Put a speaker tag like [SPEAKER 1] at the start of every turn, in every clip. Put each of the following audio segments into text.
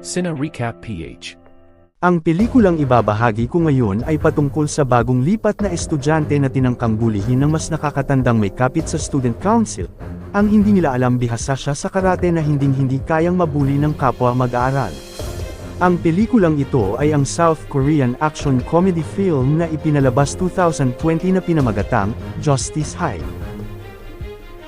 [SPEAKER 1] Cine Recap PH.
[SPEAKER 2] Ang pelikulang ibabahagi ko ngayon ay patungkol sa bagong lipat na estudyante na tinangkang bulihin ng mas nakakatandang may kapit sa student council. Ang hindi nila alam bihasa siya sa karate na hinding-hindi kayang mabuli ng kapwa mag-aaral. Ang pelikulang ito ay ang South Korean action comedy film na ipinalabas 2020 na pinamagatang Justice High.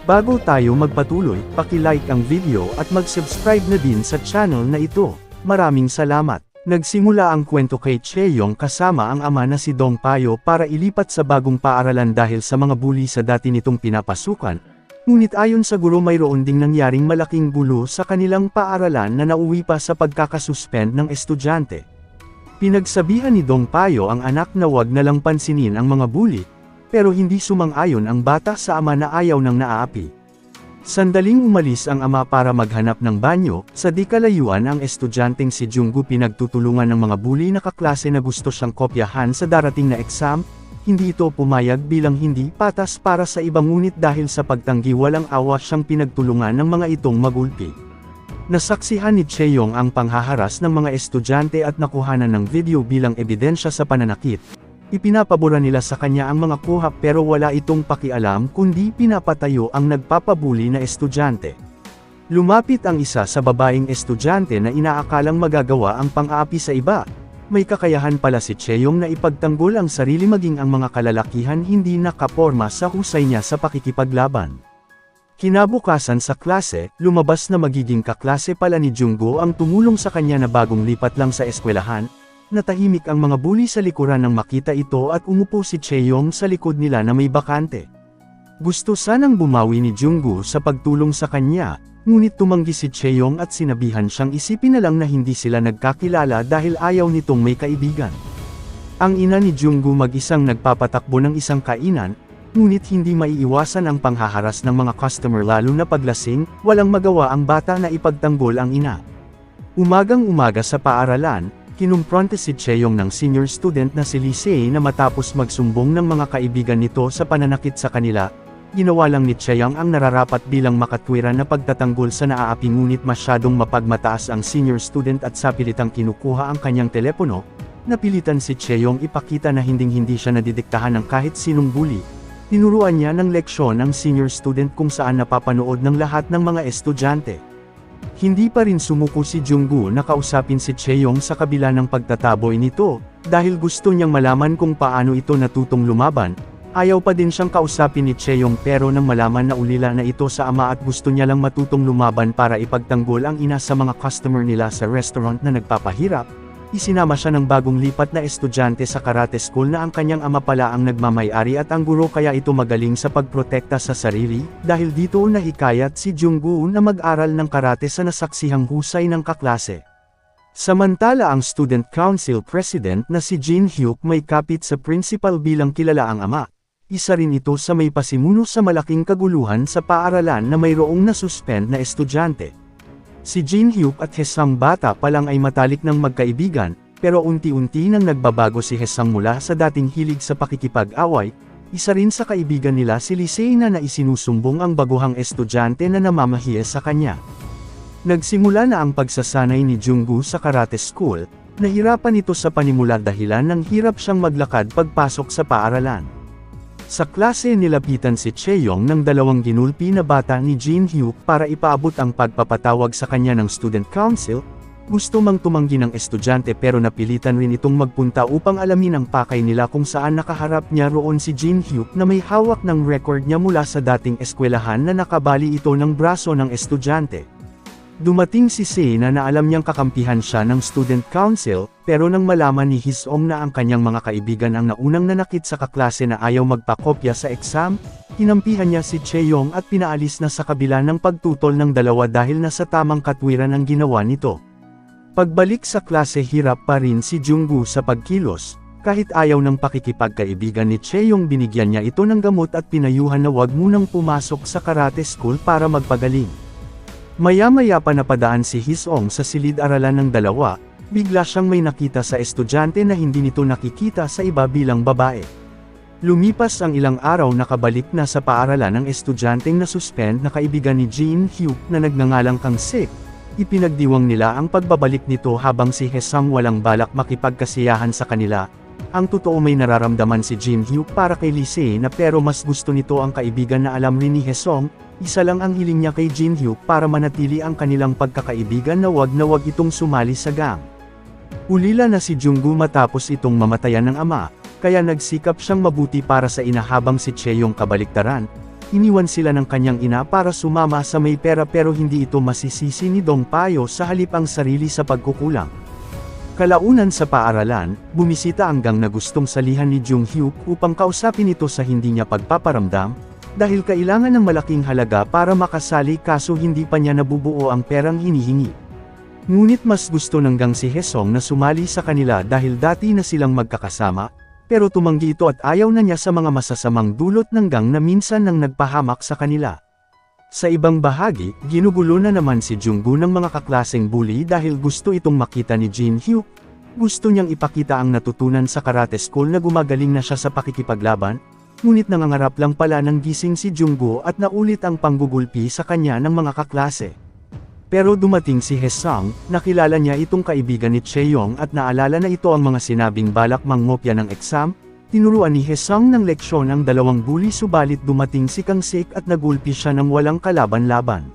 [SPEAKER 2] Bago tayo magpatuloy, paki-like ang video at mag-subscribe na din sa channel na ito. Maraming salamat. Nagsimula ang kwento kay Chaeyoung kasama ang ama na si Dong Payo para ilipat sa bagong paaralan dahil sa mga bully sa dati nitong pinapasukan. Ngunit ayon sa guro mayroon ding nangyaring malaking gulo sa kanilang paaralan na nauwi pa sa pagkakasuspend ng estudyante. Pinagsabihan ni Dong Payo ang anak na wag na lang pansinin ang mga bully, pero hindi sumang-ayon ang bata sa ama na ayaw nang naaapi. Sandaling umalis ang ama para maghanap ng banyo, sa di kalayuan ang estudyanteng si Junggu pinagtutulungan ng mga bully na kaklase na gusto siyang kopyahan sa darating na exam. Hindi ito pumayag bilang hindi patas para sa ibang ngunit dahil sa pagtanggi walang awa siyang pinagtulungan ng mga itong magulpi. Nasaksihan ni Chaeyoung ang panghaharas ng mga estudyante at nakuhanan ng video bilang ebidensya sa pananakit. Ipinapabura nila sa kanya ang mga kuha pero wala itong pakialam kundi pinapatayo ang nagpapabuli na estudyante. Lumapit ang isa sa babaeng estudyante na inaakalang magagawa ang pang-aapi sa iba. May kakayahan pala si Chaeyoung na ipagtanggol ang sarili maging ang mga kalalakihan hindi nakaporma sa husay niya sa pakikipaglaban. Kinabukasan sa klase, lumabas na magiging kaklase pala ni Junggu ang tumulong sa kanya na bagong lipat lang sa eskwelahan. Natahimik ang mga bully sa likuran nang makita ito at umupo si Chaeyoung sa likod nila na may bakante. Gusto sanang bumawi ni Junggu sa pagtulong sa kanya, ngunit tumanggi si Chaeyoung at sinabihan siyang isipin na lang na hindi sila nagkakilala dahil ayaw nitong may kaibigan. Ang ina ni Junggu mag-isang nagpapatakbo ng isang kainan, ngunit hindi maiiwasan ang panghaharas ng mga customer lalo na paglasing, walang magawa ang bata na ipagtanggol ang ina. Umagang-umaga sa paaralan, kinumpronte si Chaeyoung ng senior student na si Lee Se na matapos magsumbong ng mga kaibigan nito sa pananakit sa kanila, ginawa lang ni Chaeyoung ang nararapat bilang makatwiran na pagtatanggol sa naaapi ngunit masyadong mapagmataas ang senior student at sa pilitang kinukuha ang kanyang telepono, napilitan si Chaeyoung ipakita na hinding-hindi siya nadidiktahan ng kahit sinong bully. Tinuruan niya ng leksyon ang senior student kung saan napapanood ng lahat ng mga estudyante. Hindi pa rin sumuko si Junggu na kausapin si Chaeyoung sa kabila ng pagtataboy nito, dahil gusto niyang malaman kung paano ito natutong lumaban. Ayaw pa din siyang kausapin ni Chaeyoung pero nang malaman na ulila na ito sa ama at gusto niya lang matutong lumaban para ipagtanggol ang ina sa mga customer nila sa restaurant na nagpapahirap, isinama siya ng bagong lipat na estudyante sa karate school na ang kanyang ama pala ang nagmamay-ari at ang guro kaya ito magaling sa pagprotekta sa sarili, dahil dito nahikayat si Junggu na mag-aral ng karate sa nasaksihang husay ng kaklase. Samantala ang student council president na si Jin Hyuk may kapit sa principal bilang kilala ang ama. Isa rin ito sa may pasimuno sa malaking kaguluhan sa paaralan na mayroong nasuspend na estudyante. Si Jin Hyuk at Haesang bata pa lang ay matalik ng magkaibigan, pero unti-unti nang nagbabago si Haesang mula sa dating hilig sa pakikipag-away. Isa rin sa kaibigan nila si Lee Se na isinusumbong ang baguhang estudyante na namamahiya sa kanya. Nagsimula na ang pagsasanay ni Junggu sa karate school, nahirapan ito sa panimula dahilan ng hirap siyang maglakad pagpasok sa paaralan. Sa klase nilapitan si Chaeyoung ng dalawang ginulpi na bata ni Jin Hyuk para ipaabot ang pagpapatawag sa kanya ng student council. Gusto mang tumanggi ng estudyante pero napilitan rin itong magpunta upang alamin ang pakay nila kung saan nakaharap niya roon si Jin Hyuk na may hawak ng record niya mula sa dating eskwelahan na nakabali ito ng braso ng estudyante. Dumating si Se na alam niyang kakampihan siya ng student council, pero nang malaman ni Haesong na ang kanyang mga kaibigan ang naunang nanakit sa kaklase na ayaw magpakopya sa exam, kinampihan niya si Chaeyoung at pinaalis na sa kabila ng pagtutol ng dalawa dahil nasa tamang katwiran ang ginawa nito. Pagbalik sa klase hirap pa rin si Junggu sa pagkilos, kahit ayaw ng pakikipagkaibigan ni Chaeyoung binigyan niya ito ng gamot at pinayuhan na wag munang pumasok sa karate school para magpagaling. Maya-maya pa napadaan si Haesong sa silid-aralan ng dalawa, bigla siyang may nakita sa estudyante na hindi nito nakikita sa iba bilang babae. Lumipas ang ilang araw nakabalik na sa paaralan ang estudyanteng nasuspend na kaibigan ni Jin Hyuk na nagngangalang Kang Sik, ipinagdiwang nila ang pagbabalik nito habang si Hesung walang balak makipagkasiyahan sa kanila. Ang totoo may nararamdaman si Jin Hyuk para kay Lee Se na pero mas gusto nito ang kaibigan na alam rin ni Hesung, isa lang ang hiling niya kay Jin Hyuk para manatili ang kanilang pagkakaibigan na wag itong sumali sa gang. Ulila na si Junggu matapos itong mamatayan ng ama, kaya nagsikap siyang mabuti para sa ina habang si Chaeyoung kabaliktaran. Iniwan sila ng kanyang ina para sumama sa may pera pero hindi ito masisisi ni Dong Payo sa halip ang sarili sa pagkukulang. Kalaunan sa paaralan, bumisita ang gang na gustong salihan ni Jung Hyuk upang kausapin ito sa hindi niya pagpaparamdam, dahil kailangan ng malaking halaga para makasali kaso hindi pa niya nabubuo ang perang hinihingi. Ngunit mas gusto ng gang si Hesung na sumali sa kanila dahil dati na silang magkakasama, pero tumanggi ito at ayaw na niya sa mga masasamang dulot ng gang na minsan nang nagpahamak sa kanila. Sa ibang bahagi, ginugulo na naman si Junggu ng mga kaklaseng bully dahil gusto itong makita ni Jin Hyuk. Gusto niyang ipakita ang natutunan sa karate school na gumagaling na siya sa pakikipaglaban, ngunit nangangarap lang pala ng gising si Junggu at naulit ang panggugulpi sa kanya ng mga kaklase. Pero dumating si Hesung, nakilala niya itong kaibigan ni Chaeyoung at naalala na ito ang mga sinabing balak mangopya ng exam. Tinuruan ni Hesung ng leksyon ang dalawang bully subalit dumating si Kang Sik at nagulpi siya ng walang kalaban-laban.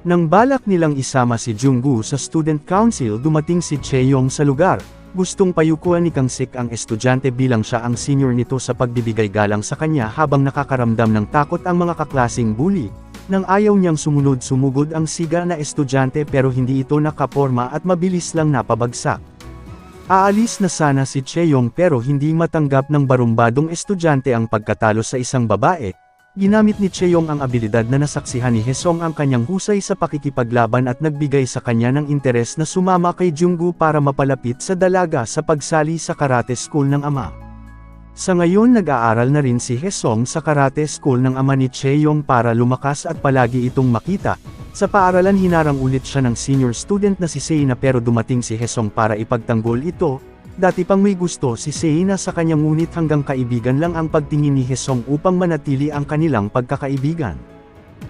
[SPEAKER 2] Nang balak nilang isama si Junggu sa student council dumating si Chaeyoung sa lugar, gustong payukuan ni Kang Sik ang estudyante bilang siya ang senior nito sa pagbibigay galang sa kanya habang nakakaramdam ng takot ang mga kaklasing bully. Nang ayaw niyang sumunod-sumugod ang siga na estudyante pero hindi ito nakaporma at mabilis lang napabagsak. Aalis na sana si Chaeyoung pero hindi matanggap ng barumbadong estudyante ang pagkatalo sa isang babae. Ginamit ni Chaeyoung ang abilidad na nasaksihan ni Hesung ang kanyang husay sa pakikipaglaban at nagbigay sa kanya ng interes na sumama kay Junggu para mapalapit sa dalaga sa pagsali sa karate school ng ama. Sa ngayon nag-aaral na rin si Hesung sa karate school ng ama ni Chaeyoung para lumakas at palagi itong makita. Sa paaralan hinarang ulit siya ng senior student na si Sei na pero dumating si Hesung para ipagtanggol ito. Dati pang may gusto si Sei na sa kanya ngunit hanggang kaibigan lang ang pagtingin ni Hesung upang manatili ang kanilang pagkakaibigan.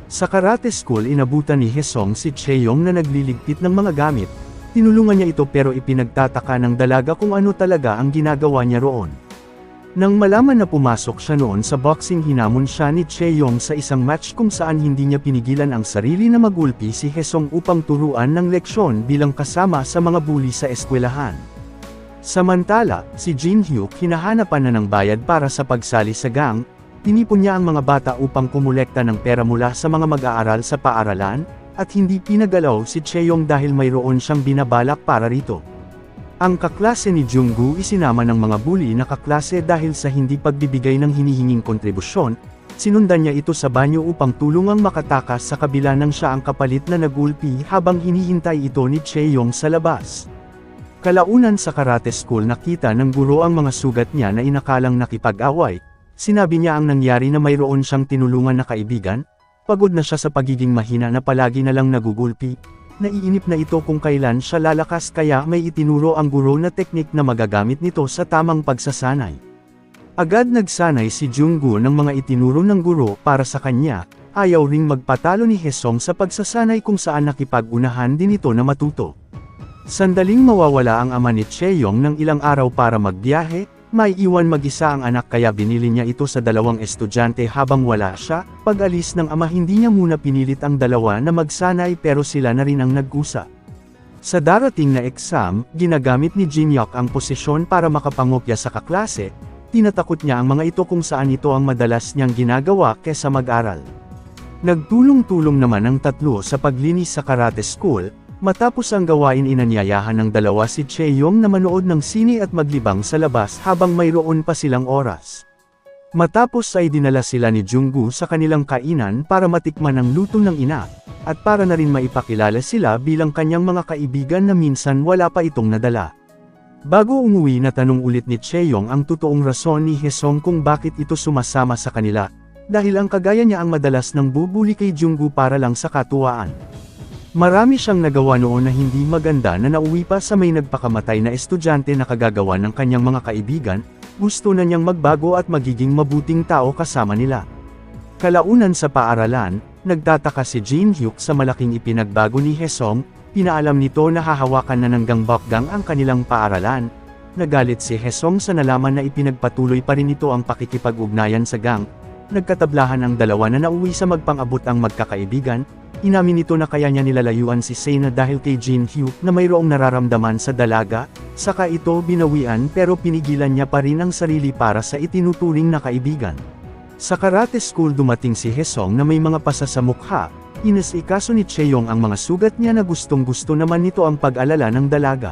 [SPEAKER 2] Sa karate school inabutan ni Hesung si Chaeyoung na nagliligpit ng mga gamit. Tinulungan niya ito pero ipinagtataka ng dalaga kung ano talaga ang ginagawa niya roon. Nang malaman na pumasok siya noon sa boxing hinamon siya ni Chaeyoung sa isang match kung saan hindi niya pinigilan ang sarili na magulpi si Hesung upang turuan ng leksyon bilang kasama sa mga bully sa eskwelahan. Samantala, si Jin Hyuk hinahanapan na ng bayad para sa pagsali sa gang, tinipon niya ang mga bata upang kumulekta ng pera mula sa mga mag-aaral sa paaralan, at hindi pinagalaw si Chaeyoung dahil mayroon siyang binabalak para rito. Ang kaklase ni Junggu isinama ng mga bully na kaklase dahil sa hindi pagbibigay ng hinihinging kontribusyon, sinundan niya ito sa banyo upang tulungang makatakas sa kabila ng siya ang kapalit na nagulpi habang hinihintay ito ni Chaeyoung sa labas. Kalaunan sa karate school nakita ng guro ang mga sugat niya na inakalang nakipag-away, sinabi niya ang nangyari na mayroon siyang tinulungan na kaibigan, pagod na siya sa pagiging mahina na palagi na lang nagugulpi. Naiinip na ito kung kailan siya lalakas kaya may itinuro ang guro na teknik na magagamit nito sa tamang pagsasanay. Agad nagsanay si Junggu ng mga itinuro ng guro para sa kanya, ayaw ring magpatalo ni Hesung sa pagsasanay kung saan nakipag-unahan din ito na matuto. Sandaling mawawala ang ama ni Chaeyoung ng ilang araw para magbiyahe, may iwan mag-isa ang anak kaya binili niya ito sa dalawang estudyante habang wala siya. Pag-alis ng ama hindi niya muna pinilit ang dalawa na magsanay pero sila na rin ang nagkusa. Sa darating na exam, ginagamit ni Jin Hyuk ang posisyon para makapangopya sa kaklase, tinatakot niya ang mga ito kung saan ito ang madalas niyang ginagawa kesa mag-aral. Nagtulong-tulong naman ang tatlo sa paglinis sa karate school. Matapos ang gawain inanyayahan ng dalawa si Chaeyoung na manood ng sine at maglibang sa labas habang mayroon pa silang oras. Matapos ay dinala sila ni Junggu sa kanilang kainan para matikman ang luto ng ina, at para na rin maipakilala sila bilang kanyang mga kaibigan na minsan wala pa itong nadala. Bago umuwi natanong ulit ni Chaeyoung ang totoong rason ni Hesung kung bakit ito sumasama sa kanila, dahil ang kagaya niya ang madalas nang bubuli kay Junggu para lang sa katuwaan. Marami siyang nagawa noon na hindi maganda na nauwi pa sa may nagpakamatay na estudyante na kagagawa ng kanyang mga kaibigan, gusto na niyang magbago at magiging mabuting tao kasama nila. Kalaunan sa paaralan, nagtataka si Jin Hyuk sa malaking ipinagbago ni Hesung, pinaalam nito na hahawakan na ng gangbakgang ang kanilang paaralan. Nagalit si Hesong sa nalaman na ipinagpatuloy pa rin nito ang pakikipag-ugnayan sa gang. Nagkatablahan ang dalawa na nauwi sa magpang-abot ang magkakaibigan. Inamin nito na kaya niya nilalayuan si Sena dahil kay Jin-hyuk na mayroong nararamdaman sa dalaga, saka ito binawian pero pinigilan niya pa rin ang sarili para sa itinuturing na kaibigan. Sa karate school dumating si Hesong na may mga pasa sa mukha, inasikaso ni Chaeyoung ang mga sugat niya na gustong-gusto naman nito ang pag-alala ng dalaga.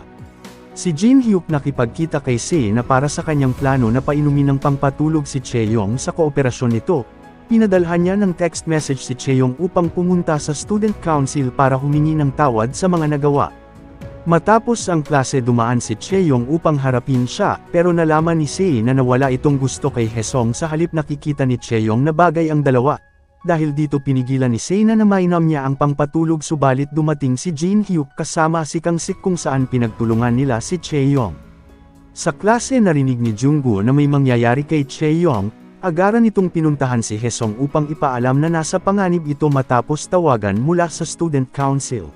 [SPEAKER 2] Si Jin-hyuk nakipagkita kay Sena para sa kanyang plano na painumin ng pampatulog si Chaeyoung sa kooperasyon nito. Pinadalhan niya ng text message si Chaeyoung upang pumunta sa student council para humingi ng tawad sa mga nagawa. Matapos ang klase dumaan si Chaeyoung upang harapin siya, pero nalaman ni Sena na nawala itong gusto kay Hesong sa halip nakikita ni Chaeyoung na bagay ang dalawa. Dahil dito pinigilan ni Sena na mainam niya ang pangpatulog subalit dumating si Jin-hyuk kasama si Kang-sik kung saan pinagtulungan nila si Chaeyoung. Sa klase narinig ni Junggu na may mangyayari kay Chaeyoung. Agaran itong pinuntahan si Hesong upang ipaalam na nasa panganib ito matapos tawagan mula sa student council.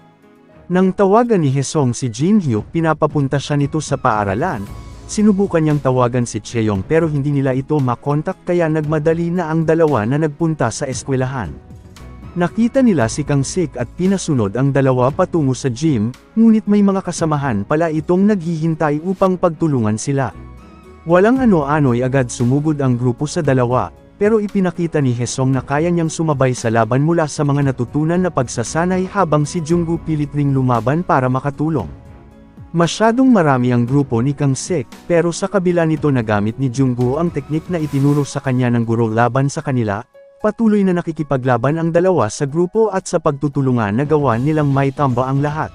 [SPEAKER 2] Nang tawagan ni Hesong si Jin-hyuk pinapapunta siya nito sa paaralan, sinubukan niyang tawagan si Chaeyoung pero hindi nila ito makontak kaya nagmadali na ang dalawa na nagpunta sa eskwelahan. Nakita nila si Kang-sik at pinasunod ang dalawa patungo sa gym, ngunit may mga kasamahan pala itong naghihintay upang pagtulungan sila. Walang ano-ano'y agad sumugod ang grupo sa dalawa, pero ipinakita ni Hesong na kaya niyang sumabay sa laban mula sa mga natutunan na pagsasanay habang si Junggu pilit ring lumaban para makatulong. Masyadong marami ang grupo ni Kang-sik, pero sa kabila nito nagamit ni Junggu ang teknik na itinuro sa kanya ng guro laban sa kanila, patuloy na nakikipaglaban ang dalawa sa grupo at sa pagtutulungan nagawa nilang may tamba ang lahat.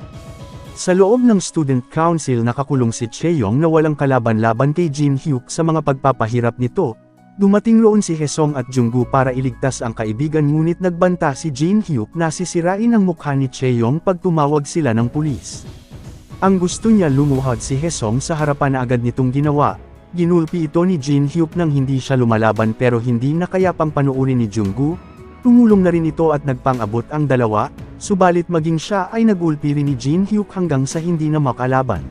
[SPEAKER 2] Sa loob ng student council nakakulong si Chaeyoung na walang kalaban-laban kay Jin-hyuk sa mga pagpapahirap nito. Dumating roon si Hesong at Junggu para iligtas ang kaibigan ngunit nagbanta si Jin-hyuk na sisirain ang mukha ni Chaeyoung pag tumawag sila ng pulis. Ang gusto niya lumuhod si Hesong sa harapan na agad nitong ginawa. Ginulpi ito ni Jin-hyuk nang hindi siya lumalaban pero hindi na kaya pang panuurin ni Junggu. Tumulong na rin ito at nagpang-abot ang dalawa, subalit maging siya ay nagulpi rin ni Jin-hyuk hanggang sa hindi na makalaban.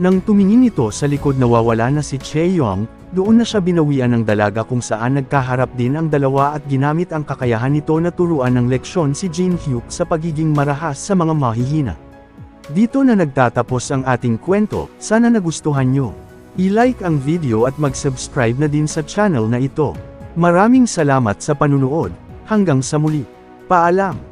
[SPEAKER 2] Nang tumingin ito sa likod nawawala na si Chaeyoung, doon na siya binawian ng dalaga kung saan nagkaharap din ang dalawa at ginamit ang kakayahan nito na turuan ng leksyon si Jin-hyuk sa pagiging marahas sa mga mahihina. Dito na nagtatapos ang ating kwento, sana nagustuhan nyo. I-like ang video at mag-subscribe na din sa channel na ito. Maraming salamat sa panunood. Hanggang sa muli. Paalam!